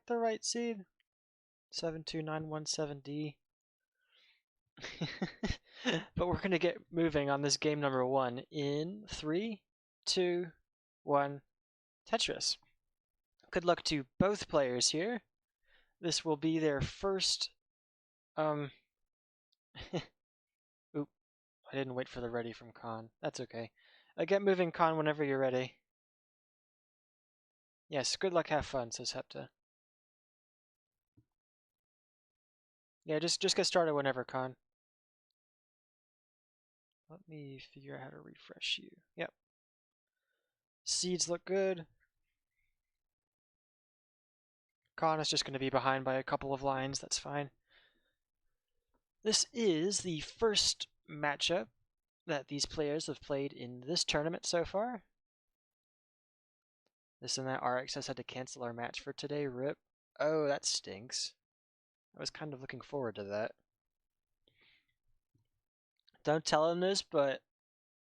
the right seed? 72917D. But we're gonna get moving on this game number 1 in 3, 2, 1, Tetris. Good luck to both players here. This will be their first, Oop, I didn't wait for the ready from Kann. That's okay. Get moving, Kann, whenever you're ready. Yes, good luck, have fun, says Hepta. Yeah, just get started whenever, Kann. Let me figure out how to refresh you. Yep. Seeds look good. Kann is just going to be behind by a couple of lines, that's fine. This is the first matchup that these players have played in this tournament so far. Thisinthat RX had to cancel our match for today, rip. Oh, that stinks. I was kind of looking forward to that. Don't tell him this, but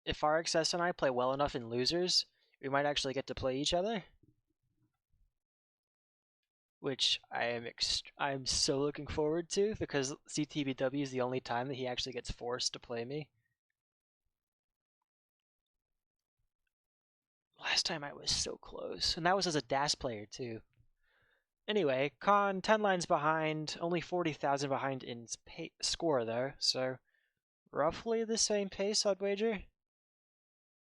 if RXS and I play well enough in losers, we might actually get to play each other. Which I'm so looking forward to, because CTBW is the only time that he actually gets forced to play me. Last time I was so close, and that was as a DAS player too. Anyway, Kann 10 lines behind, only 40,000 behind in score though, so roughly the same pace, I'd wager.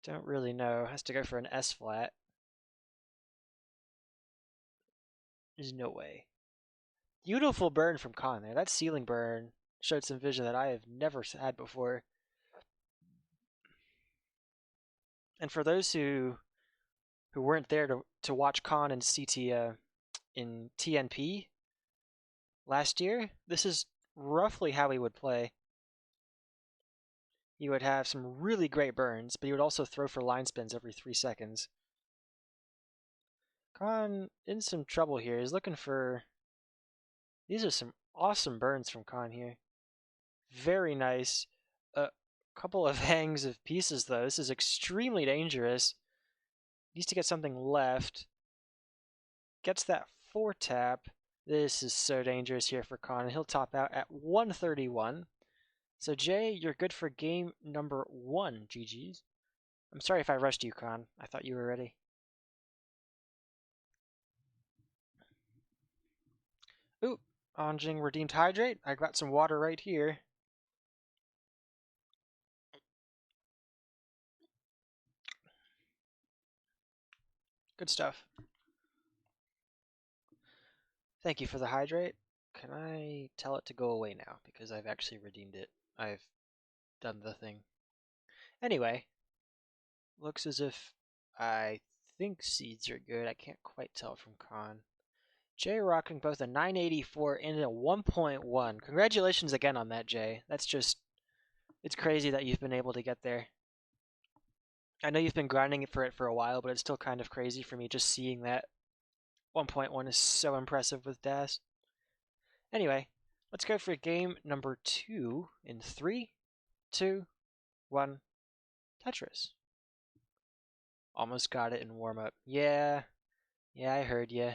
Don't really know. Has to go for an S flat. There's no way. Beautiful burn from Kann there. That ceiling burn showed some vision that I have never had before. And for those who weren't there to watch Kann and CT in TNP last year, this is roughly how he would play. He would have some really great burns, but he would also throw for line spins every 3 seconds. Kann in some trouble here. He's looking for... These are some awesome burns from Kann here. Very nice. A couple of hangs of pieces, though. This is extremely dangerous. Needs to get something left. Gets that 4-tap. This is so dangerous here for Kann. He'll top out at 131. So Jay, you're good for game number 1. GG's. I'm sorry if I rushed you, Kann. I thought you were ready. Ooh, Anjing redeemed hydrate. I got some water right here. Good stuff. Thank you for the hydrate. Can I tell it to go away now? Because I've actually redeemed it. I've done the thing. Anyway, looks as if I think seeds are good. I can't quite tell from Kann. Jay rocking both a 984 and a 1.1. Congratulations again on that, Jay. That's just, it's crazy that you've been able to get there. I know you've been grinding for it for a while, but it's still kind of crazy for me just seeing that 1.1 is so impressive with DAS. Anyway, let's go for game number 2 in 3, 2, 1, Tetris. Almost got it in warm-up. Yeah, I heard ya.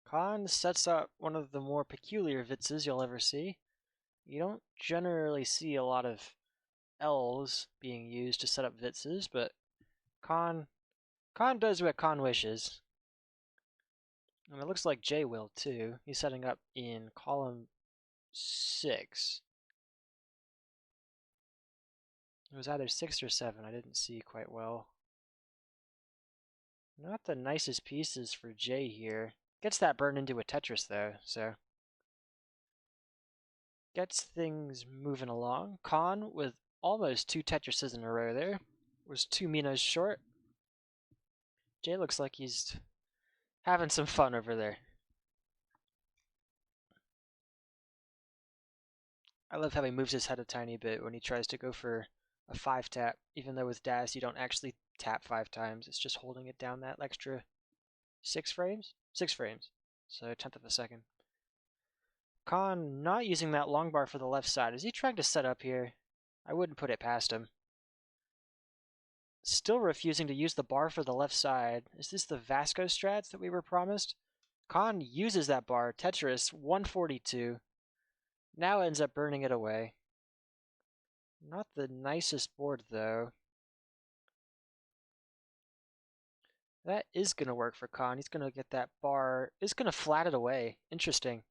Kann sets up one of the more peculiar vitzes you'll ever see. You don't generally see a lot of L's being used to set up vitzes, but Kann does what Kann wishes. And it looks like Jay will too. He's setting up in column 6. It was either 6 or 7, I didn't see quite well. Not the nicest pieces for Jay here. Gets that burn into a Tetris though, so gets things moving along. Kann with almost 2 Tetrises in a row there. Was 2 Minas short. Jay looks like he's having some fun over there. I love how he moves his head a tiny bit when he tries to go for a 5-tap, even though with DAS you don't actually tap 5 times. It's just holding it down that extra 6 frames? 6 frames. So a tenth of a second. Kann not using that long bar for the left side. Is he trying to set up here? I wouldn't put it past him. Still refusing to use the bar for the left side. Is this the Vasco strats that we were promised? Kann uses that bar. Tetris 142. Now ends up burning it away. Not the nicest board, though. That is going to work for Kann. He's going to get that bar. It's going to flat it away. Interesting.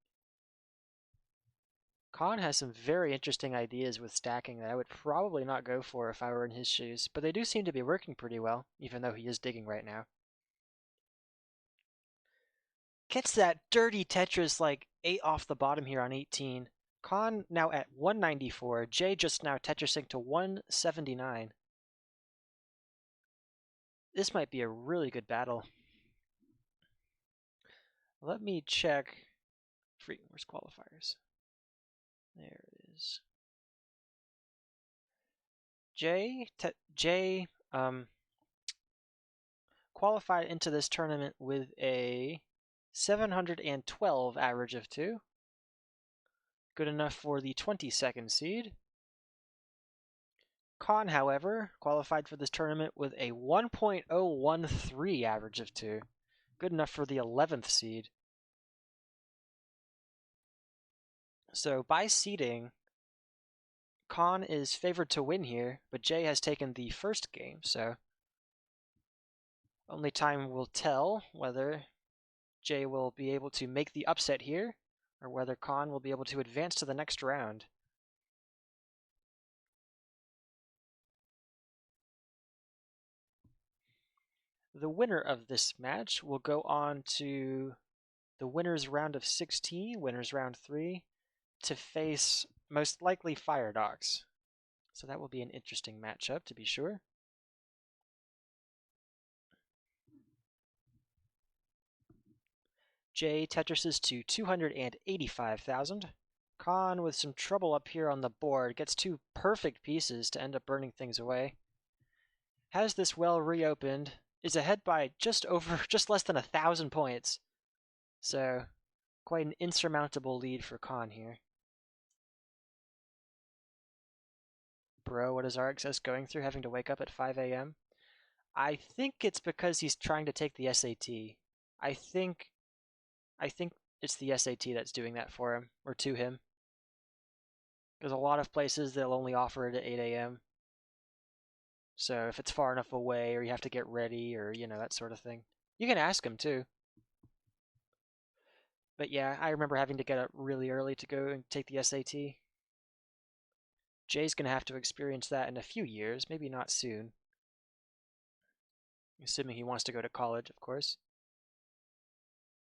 Kann has some very interesting ideas with stacking that I would probably not go for if I were in his shoes, but they do seem to be working pretty well, even though he is digging right now. Gets that dirty Tetris like 8 off the bottom here on 18. Kann now at 194. Jay just now Tetrising to 179. This might be a really good battle. Let me check. Where's qualifiers? There it is. Jay qualified into this tournament with a 712 average of 2. Good enough for the 22nd seed. Kann, however, qualified for this tournament with a 1.013 average of 2. Good enough for the 11th seed. So by seeding, Kann is favored to win here, but Jay has taken the first game, so only time will tell whether Jay will be able to make the upset here, or whether Kann will be able to advance to the next round. The winner of this match will go on to the winner's round of 16, winner's round 3, to face most likely Fire Dogs. So that will be an interesting matchup, to be sure. Jay Tetrises to 285,000. Kann, with some trouble up here on the board, gets 2 perfect pieces to end up burning things away. Has this well reopened, is ahead by just less than 1,000 points. So, quite an insurmountable lead for Kann here. Bro, what is RxS going through, having to wake up at 5 a.m.? I think it's because he's trying to take the SAT. I think it's the SAT that's doing that for him, or to him. Because a lot of places, they'll only offer it at 8 a.m. So if it's far enough away, or you have to get ready, or, that sort of thing. You can ask him, too. But yeah, I remember having to get up really early to go and take the SAT. Jay's going to have to experience that in a few years, maybe not soon. Assuming he wants to go to college, of course.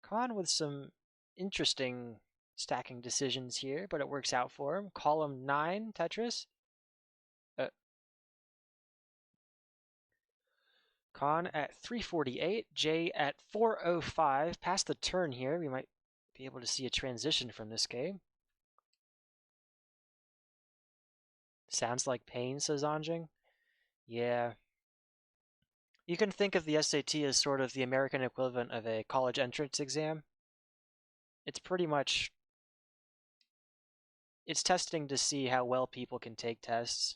Kann with some interesting stacking decisions here, but it works out for him. Column 9 Tetris. Kann at 348, Jay at 405. Past the turn here, we might be able to see a transition from this game. Sounds like pain, says Anjing. Yeah. You can think of the SAT as sort of the American equivalent of a college entrance exam. It's pretty much, it's testing to see how well people can take tests.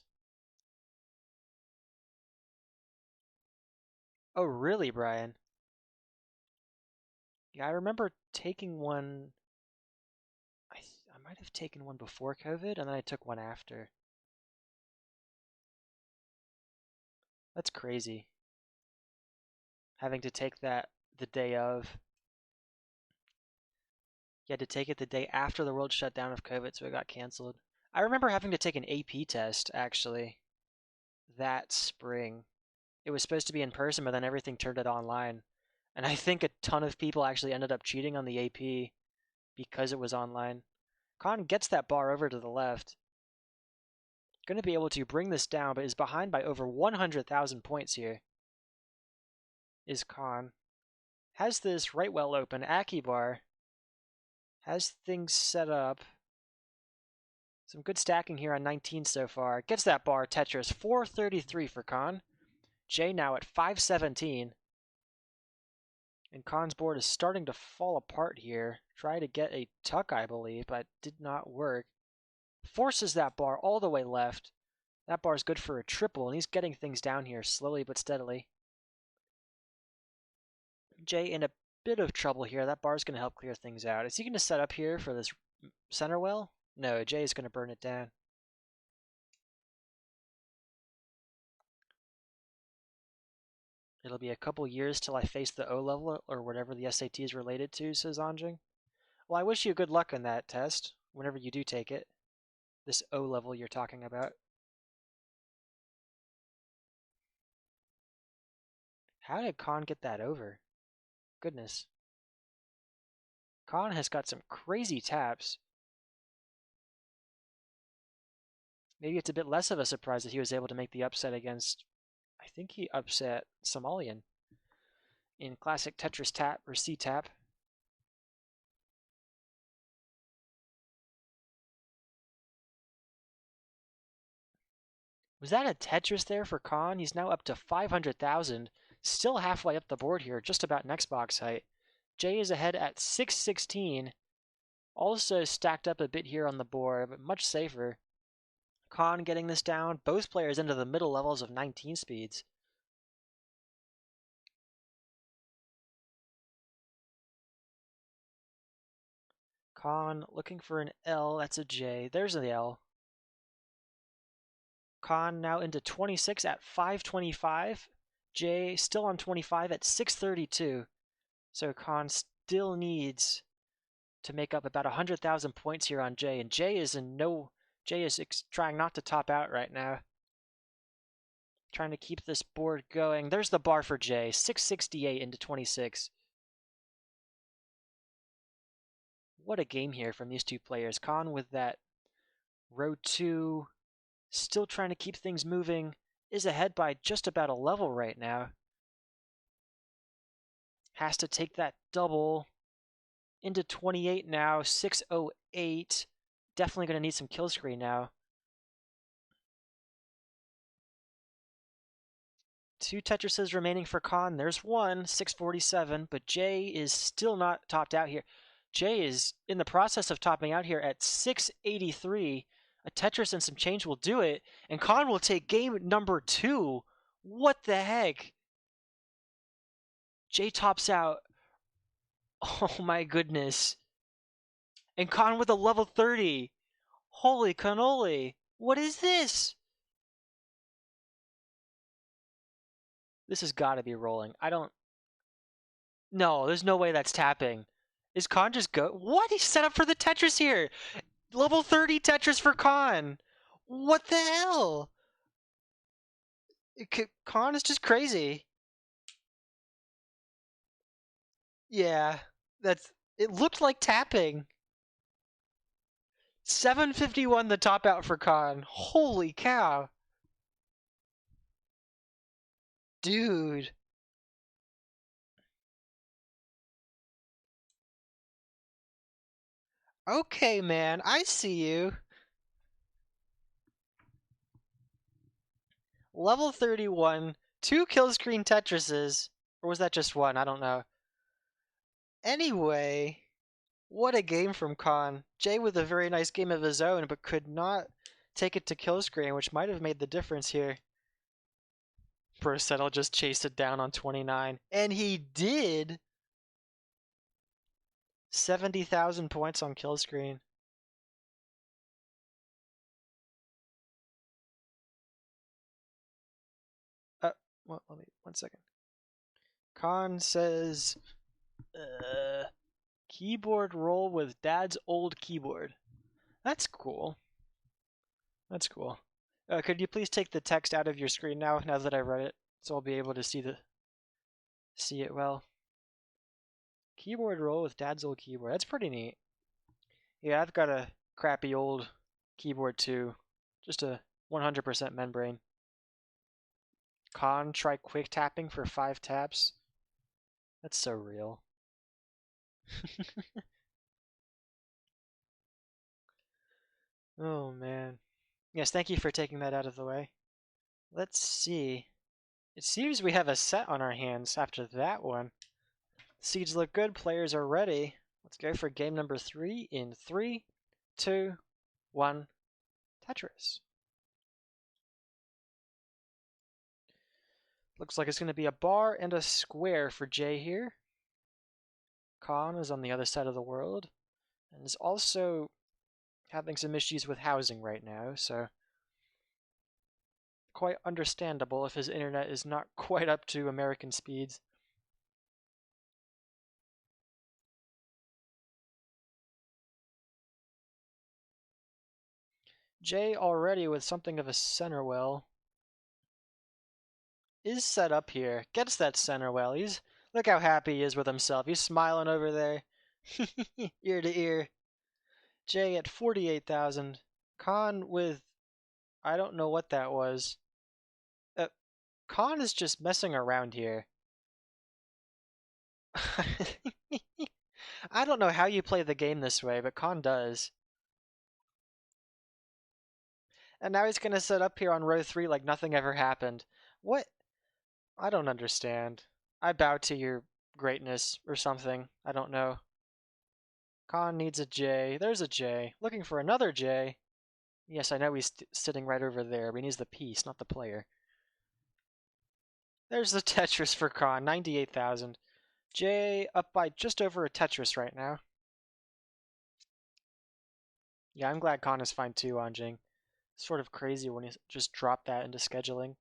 Oh, really, Brian? Yeah, I remember taking one. I might have taken one before COVID, and then I took one after. That's crazy. Having to take that the day of. You had to take it the day after the world shut down of COVID, so it got canceled. I remember having to take an AP test, actually, that spring. It was supposed to be in person, but then everything turned it online. And I think a ton of people actually ended up cheating on the AP because it was online. Kann gets that bar over to the left. Going to be able to bring this down, but is behind by over 100,000 points here. Is Kann. Has this right well open. Akibar has things set up. Some good stacking here on 19 so far. Gets that bar, Tetris. 433 for Kann. Jay now at 517. And Khan's board is starting to fall apart here. Try to get a tuck, I believe, but did not work. Forces that bar all the way left. That bar is good for a triple, and he's getting things down here slowly but steadily. Jay in a bit of trouble here. That bar is going to help clear things out. Is he going to set up here for this center well? No, Jay is going to burn it down. It'll be a couple years till I face the O level or whatever the SAT is related to, says Anjing. Well, I wish you good luck on that test, whenever you do take it. This O level you're talking about. How did Kann get that over? Goodness. Kann has got some crazy taps. Maybe it's a bit less of a surprise that he was able to make the upset against, I think he upset Somalian in classic Tetris tap or C tap. Was that a Tetris there for Kann? He's now up to 500,000, still halfway up the board here, just about next box height. Jay is ahead at 616, also stacked up a bit here on the board, but much safer. Kann getting this down, both players into the middle levels of 19 speeds. Kann looking for an L, that's a J, there's an L. Kann now into 26 at 525. Jay still on 25 at 632. So Kann still needs to make up about 100,000 points here on Jay, and Jay is trying not to top out right now. Trying to keep this board going. There's the bar for Jay, 668 into 26. What a game here from these two players. Kann with that row 2, still trying to keep things moving, is ahead by just about a level right now. Has to take that double into 28 now, 608. Definitely going to need some kill screen now. 2 Tetrises remaining for Kann. There's one, 647, but Jay is still not topped out here. Jay is in the process of topping out here at 683. A Tetris and some change will do it, and Kann will take game number 2. What the heck? Jay tops out. Oh my goodness. And Kann with a level 30. Holy cannoli. What is this? This has got to be rolling. No, there's no way that's tapping. Is Kann just go? What? He's set up for the Tetris here. Level 30 Tetris for Kann. What the hell? Kann is just crazy. Yeah, it looked like tapping. 751 the top out for Kann. Holy cow. Dude. Okay, man, I see you. Level 31, 2 kill screen Tetrises. Or was that just one? I don't know. Anyway, what a game from Kann. Jay with a very nice game of his own, but could not take it to kill screen, which might have made the difference here. Brossettle just chased it down on 29. And he did! 70,000 points on kill screen. Well, let me, 1 second. Kann says, keyboard roll with dad's old keyboard. That's cool. That's cool. Could you please take the text out of your screen now that I read it, so I'll be able to see it well. Keyboard roll with dad's old keyboard. That's pretty neat. Yeah, I've got a crappy old keyboard too. Just a 100% membrane. Kann, try quick tapping for 5 taps. That's so real. Oh man. Yes, thank you for taking that out of the way. Let's see. It seems we have a set on our hands after that one. Seeds look good. Players are ready. Let's go for game number 3 in 3, 2, 1. Tetris. Looks like it's going to be a bar and a square for Jay here. Kann is on the other side of the world and is also having some issues with housing right now, so quite understandable if his internet is not quite up to American speeds. Jay already with something of a center well is set up here. Gets that center well. Look how happy he is with himself. He's smiling over there. Ear to ear. Jay at 48,000. Kann with I don't know what that was. Kann is just messing around here. I don't know how you play the game this way, but Kann does. And now he's going to set up here on row 3 like nothing ever happened. What? I don't understand. I bow to your greatness or something. I don't know. Kann needs a J. There's a J. Looking for another J. Yes, I know he's sitting right over there, but he needs the piece, not the player. There's the Tetris for Kann, 98,000. J up by just over a Tetris right now. Yeah, I'm glad Kann is fine too, Anjing. Sort of crazy when he just dropped that into scheduling.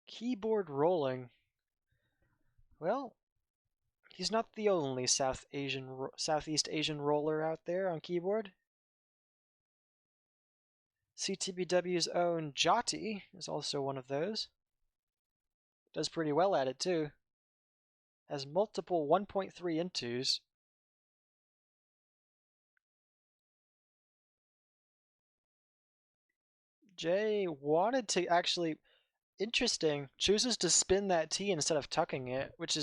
Keyboard rolling. Well, he's not the only Southeast Asian roller out there on keyboard. CTBW's own Jati is also one of those. Does pretty well at it too. Has multiple 1.3 intos. Jay wanted to actually, interesting, chooses to spin that T instead of tucking it, which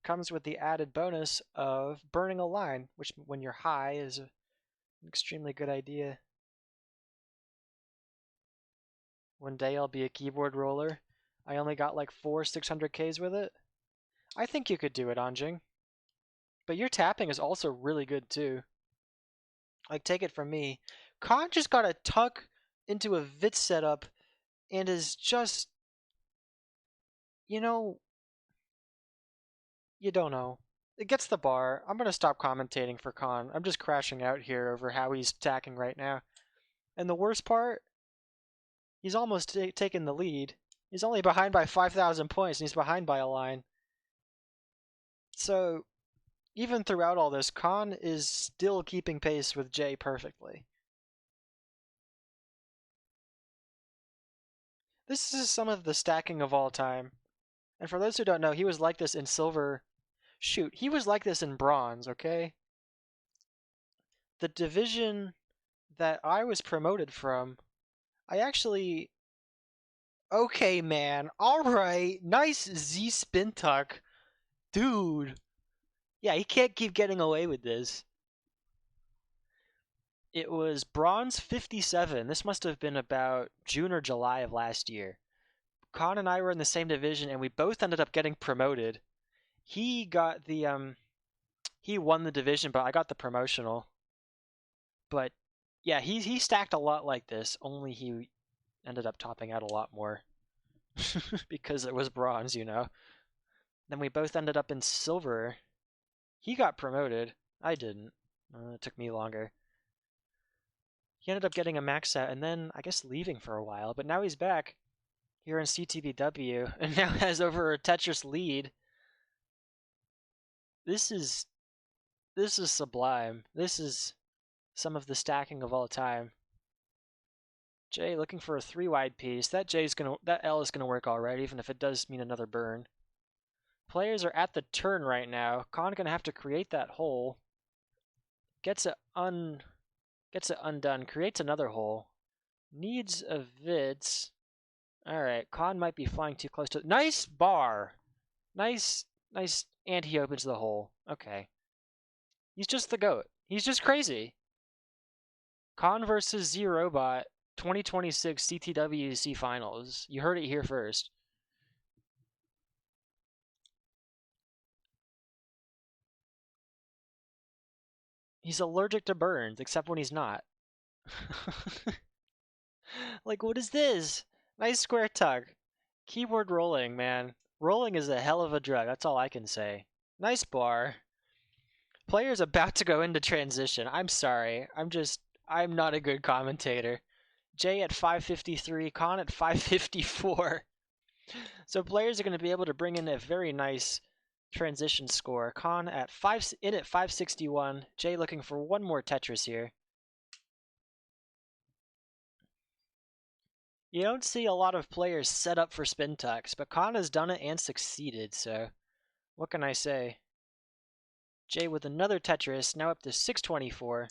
comes with the added bonus of burning a line, which when you're high is an extremely good idea. One day I'll be a keyboard roller. I only got like 600Ks with it. I think you could do it, Anjing. But your tapping is also really good too. Like, take it from me. Kann just got a tuck into a VIT setup and is just, you know, you don't know. It gets the bar. I'm going to stop commentating for Kann. I'm just crashing out here over how he's attacking right now. And the worst part, he's almost taken the lead. He's only behind by 5,000 points, and he's behind by a line. So, even throughout all this, Kann is still keeping pace with Jay perfectly. This is some of the stacking of all time. And for those who don't know, he was like this in silver. Shoot, he was like this in bronze, okay? The division that I was promoted from, I actually... Okay, man. Alright. Nice Z spin tuck. Dude. Yeah, he can't keep getting away with this. It was bronze 57. This must have been about June or July of last year. Kann and I were in the same division, and we both ended up getting promoted. He got the, he won the division, but I got the promotional. But yeah, he stacked a lot like this, only he ended up topping out a lot more. Because it was bronze, you know. Then we both ended up in silver. He got promoted. I didn't. It took me longer. He ended up getting a max out and then, I guess, leaving for a while. But now he's back here in CTBW and now has over a Tetris lead. This is sublime. This is some of the stacking of all time. Jay looking for a 3-wide piece. That L is gonna work alright, even if it does mean another burn. Players are at the turn right now. Kann gonna have to create that hole. Gets it undone. Creates another hole. Needs a vids. Alright, Kann might be flying too close to... Nice bar! Nice, and he opens the hole. Okay. He's just the GOAT. He's just crazy. Kann versus Z Robot 2026 CTWC Finals. You heard it here first. He's allergic to burns, except when he's not. Like, what is this? Nice square tug. Keyboard rolling, man. Rolling is a hell of a drug, that's all I can say. Nice bar. Player's about to go into transition. I'm sorry. I'm not a good commentator. Jay at 553, Kann at 554. So players are going to be able to bring in a very nice transition score. Kann at 561. Jay looking for one more Tetris here. You don't see a lot of players set up for spin tucks, but Kann has done it and succeeded, so what can I say? Jay with another Tetris, now up to 624.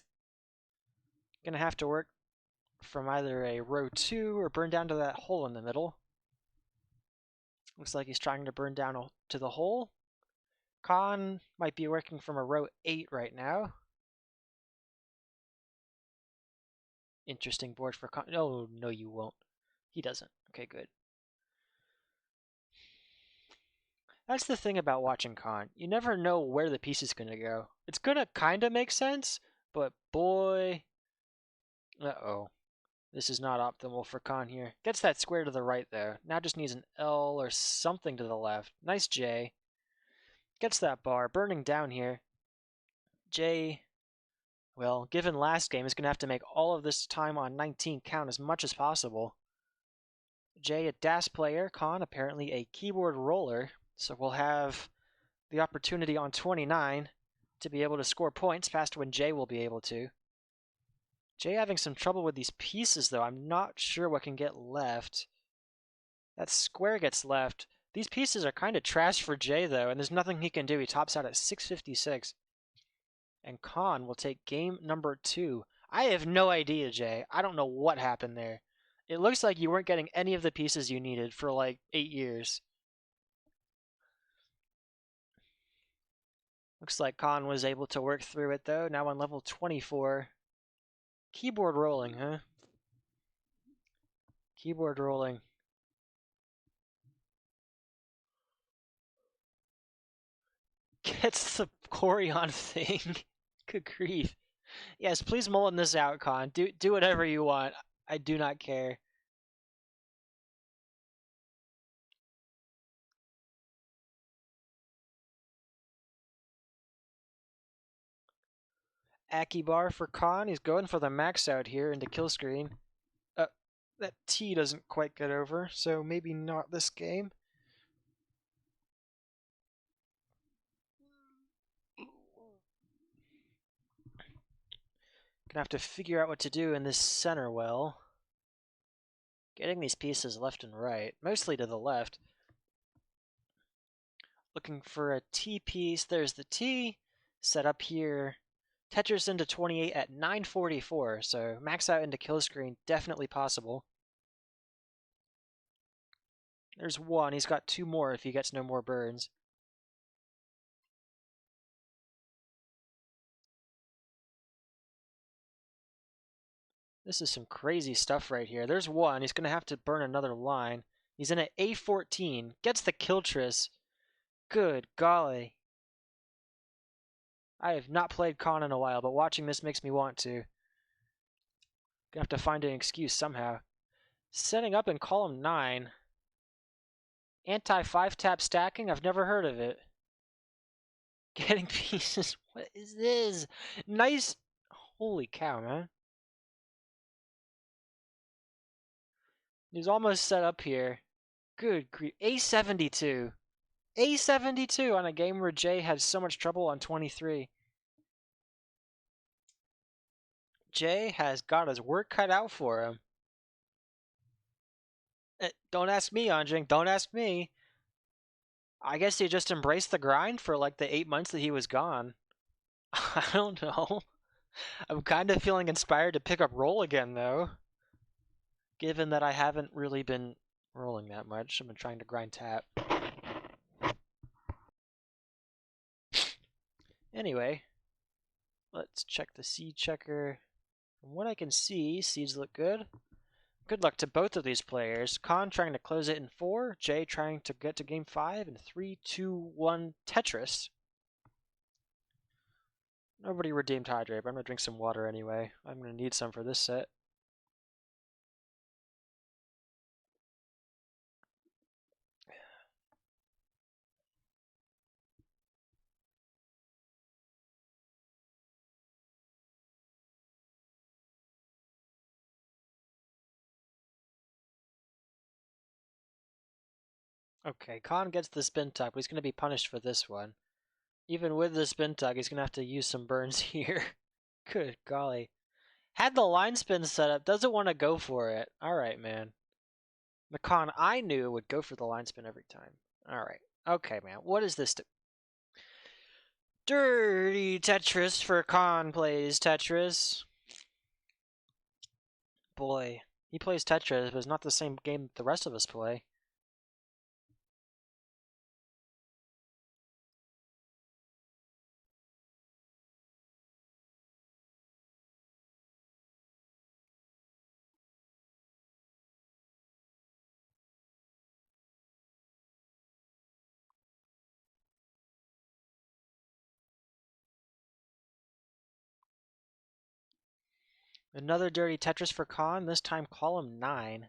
Gonna have to work from either a row 2 or burn down to that hole in the middle. Looks like he's trying to burn down to the hole. Kann might be working from a row 8 right now. Interesting board for Kann. Oh, no, you won't. He doesn't. Okay, good. That's the thing about watching Kann. You never know where the piece is going to go. It's going to kind of make sense, but boy... Uh-oh. This is not optimal for Kann here. Gets that square to the right, though. Now just needs an L or something to the left. Nice J. Gets that bar. Burning down here. J, well, given last game, is going to have to make all of this time on 19 count as much as possible. J, a DAS player. Kann, apparently a keyboard roller. So we'll have the opportunity on 29 to be able to score points past when Jay will be able to. Jay having some trouble with these pieces, though. I'm not sure what can get left. That square gets left. These pieces are kind of trash for Jay, though, and there's nothing he can do. He tops out at 656. And Kann will take game number 2. I have no idea, Jay. I don't know what happened there. It looks like you weren't getting any of the pieces you needed for like 8 years. Looks like Kann was able to work through it, though. Now on level 24. Keyboard rolling, huh? Keyboard rolling. Gets the Corian thing. Good grief. Yes, please mulligan this out, Kann. Do whatever you want. I do not care. Aki bar for Kann. He's going for the max out here into kill screen. That T doesn't quite get over, so maybe not this game. Gonna have to figure out what to do in this center well. Getting these pieces left and right, mostly to the left. Looking for a T piece. There's the T. Set up here. Tetris into 28 at 944, so max out into kill screen, definitely possible. There's one. He's got 2 more if he gets no more burns. This is some crazy stuff right here. There's one. He's going to have to burn another line. He's in at A14. Gets the Kiltris. Good golly. I have not played Kann in a while, but watching this makes me want to. Gonna have to find an excuse somehow. Setting up in column 9. Anti-5-tap stacking? I've never heard of it. Getting pieces. What is this? Nice. Holy cow, man. He's almost set up here. Good grief. A72. A72 on a game where Jay had so much trouble on 23. Jay has got his work cut out for him. Don't ask me, Anjing. Don't ask me. I guess he just embraced the grind for like the 8 months that he was gone. I don't know. I'm kind of feeling inspired to pick up roll again, though. Given that I haven't really been rolling that much. I've been trying to grind tap. Anyway, let's check the seed checker. From what I can see, seeds look good. Good luck to both of these players. Kann trying to close it in 4, Jay trying to get to game 5 in 3, 2, 1 Tetris. Nobody redeemed hydrate, but I'm going to drink some water anyway. I'm going to need some for this set. Okay, Kann gets the spin tuck, but he's going to be punished for this one. Even with the spin tuck, he's going to have to use some burns here. Good golly. Had the line spin set up, doesn't want to go for it. Alright, man. The Kann I knew would go for the line spin every time. Alright. Okay, man. What is this? Dirty Tetris for Kann plays Tetris. Boy, he plays Tetris, but it's not the same game the rest of us play. Another dirty Tetris for Kann, this time column 9.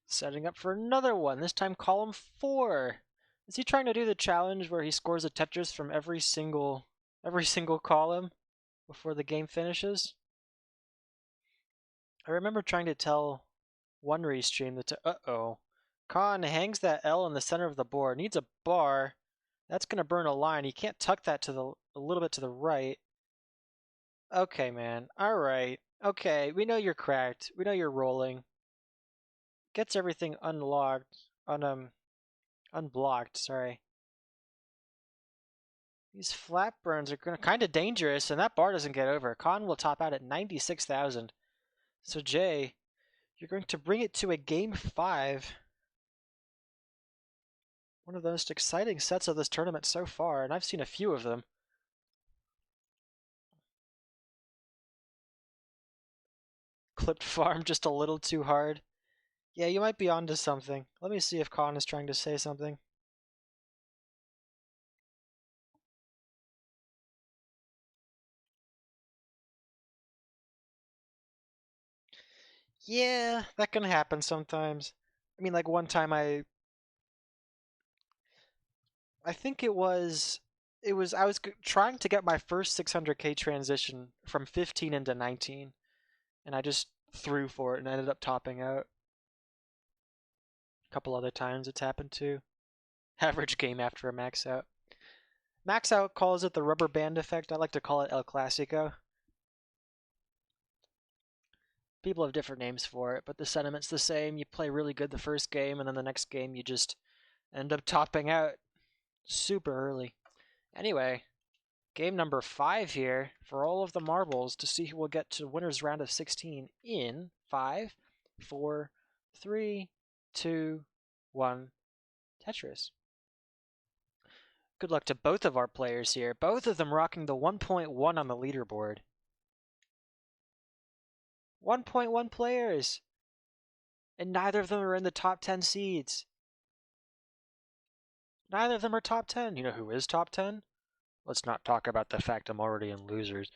Setting up for another one, this time column 4. Is he trying to do the challenge where he scores a Tetris from every single column before the game finishes? I remember trying to tell one restream that uh-oh. Kann hangs that L in the center of the board, needs a bar. That's going to burn a line. He can't tuck that to a little bit to the right. Okay, man. All right. Okay, we know you're cracked. We know you're rolling. Gets everything unlocked, unblocked, sorry. These flat burns are kind of dangerous, and that bar doesn't get over. Kann will top out at 96,000. So Jay, you're going to bring it to a game 5. One of the most exciting sets of this tournament so far, and I've seen a few of them. Clipped farm just a little too hard. Yeah, you might be onto something. Let me see if Kann is trying to say something. Yeah, that can happen sometimes. I mean, like one time I think I was trying to get my first 600k transition from 15 into 19, and I just threw for it and ended up topping out. A couple other times it's happened too. Average game after a max out. Max out calls it the rubber band effect. I like to call it El Clasico. People have different names for it, but the sentiment's the same. You play really good the first game, and then the next game you just end up topping out super early. Anyway, game number 5 here for all of the marbles to see who will get to winner's round of 16 in 5, 4, 3, 2, 1, Tetris. Good luck to both of our players here. Both of them rocking the 1.1 on the leaderboard. 1.1 players! And neither of them are in the top 10 seeds. Neither of them are top 10. You know who is top 10? Let's not talk about the fact I'm already in losers.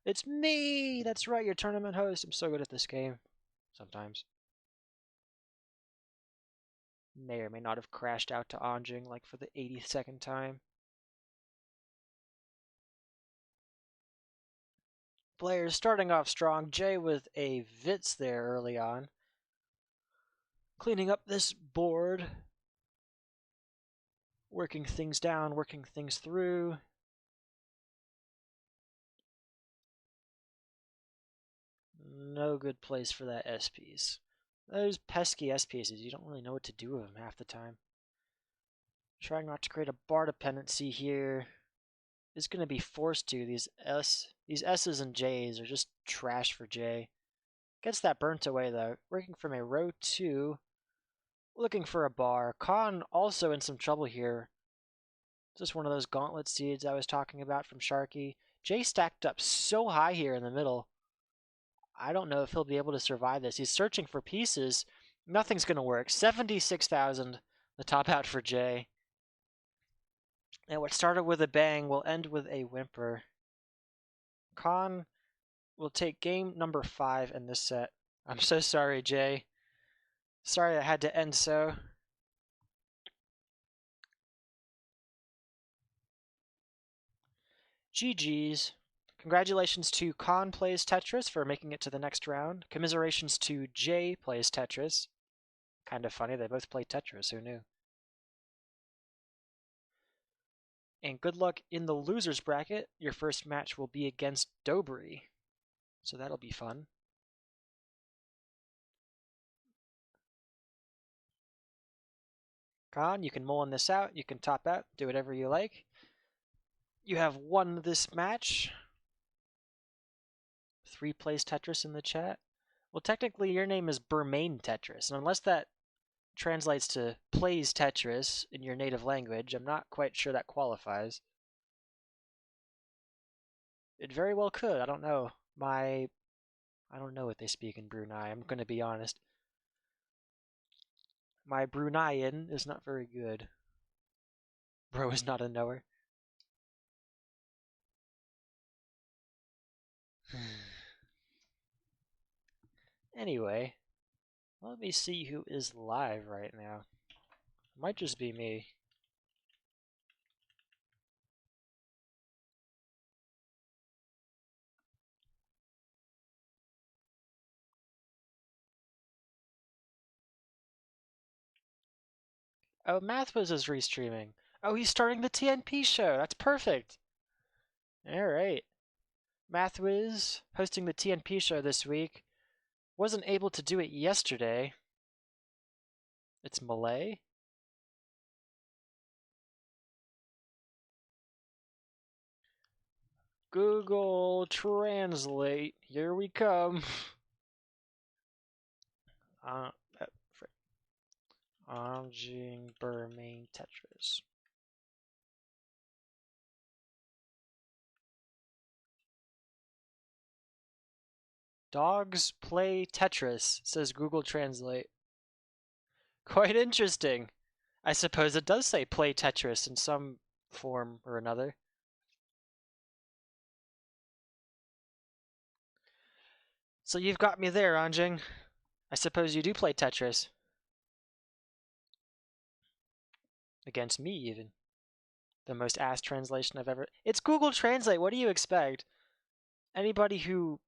It's me! That's right, your tournament host. I'm so good at this game. Sometimes. May or may not have crashed out to Anjing like for the 82nd time. Players starting off strong. Jay with a Vitz there early on. Cleaning up this board. Working things down, working things through. No good place for that S-piece. Those pesky S-pieces, you don't really know what to do with them half the time. Trying not to create a bar dependency here. Is going to be forced to. These S's and J's are just trash for J. Gets that burnt away though. Working from a row 2. Looking for a bar. Kann also in some trouble here. Just one of those gauntlet seeds I was talking about from Sharky. Jay stacked up so high here in the middle. I don't know if he'll be able to survive this. He's searching for pieces. Nothing's going to work. 76,000, the top out for Jay. And what started with a bang will end with a whimper. Kann will take game number 5 in this set. I'm so sorry, Jay. Sorry it had to end so. GG's. Congratulations to Kann Plays Tetris for making it to the next round. Commiserations to Jay Plays Tetris. Kind of funny, they both play Tetris, who knew? And good luck in the losers bracket. Your first match will be against Dobry. So that'll be fun. Kann, you can mullin this out, you can top out, do whatever you like. You have won this match. 3 plays Tetris in the chat. Well, technically your name is Bermain Tetris, and unless that translates to plays Tetris in your native language, I'm not quite sure that qualifies. It very well could. I don't know. I don't know what they speak in Brunei. I'm going to be honest. My Bruneian is not very good. Bro is not a knower. Anyway, let me see who is live right now. It might just be me. Oh, Mathwas is restreaming. Oh, he's starting the TNP show. That's perfect. All right. Mathwiz hosting the TNP show this week. Wasn't able to do it yesterday. It's Malay. Google Translate. Here we come. Anjing Bermain Tetris. Dogs play Tetris, says Google Translate. Quite interesting. I suppose it does say play Tetris in some form or another. So you've got me there, Anjing. I suppose you do play Tetris. Against me, even. The most ass translation I've ever... It's Google Translate, what do you expect? Anybody who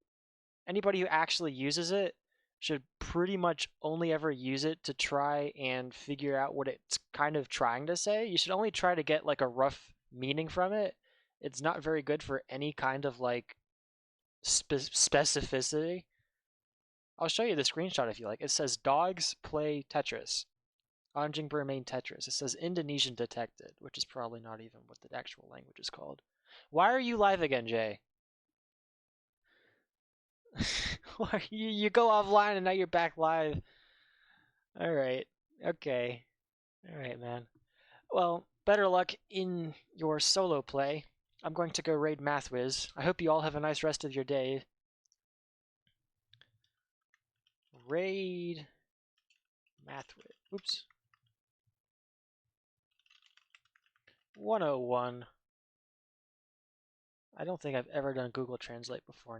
actually uses it should pretty much only ever use it to try and figure out what it's kind of trying to say. You should only try to get like a rough meaning from it. It's not very good for any kind of like specificity. I'll show you the screenshot if you like. It says dogs play Tetris. Anjing Bermain Tetris. It says Indonesian detected, which is probably not even what the actual language is called. Why are you live again, Jay? you go offline and now you're back live. All right. Okay. All right, man. Well, better luck in your solo play. I'm going to go raid Mathwiz. I hope you all have a nice rest of your day. Raid Mathwiz. Oops. 101. I don't think I've ever done Google Translate before.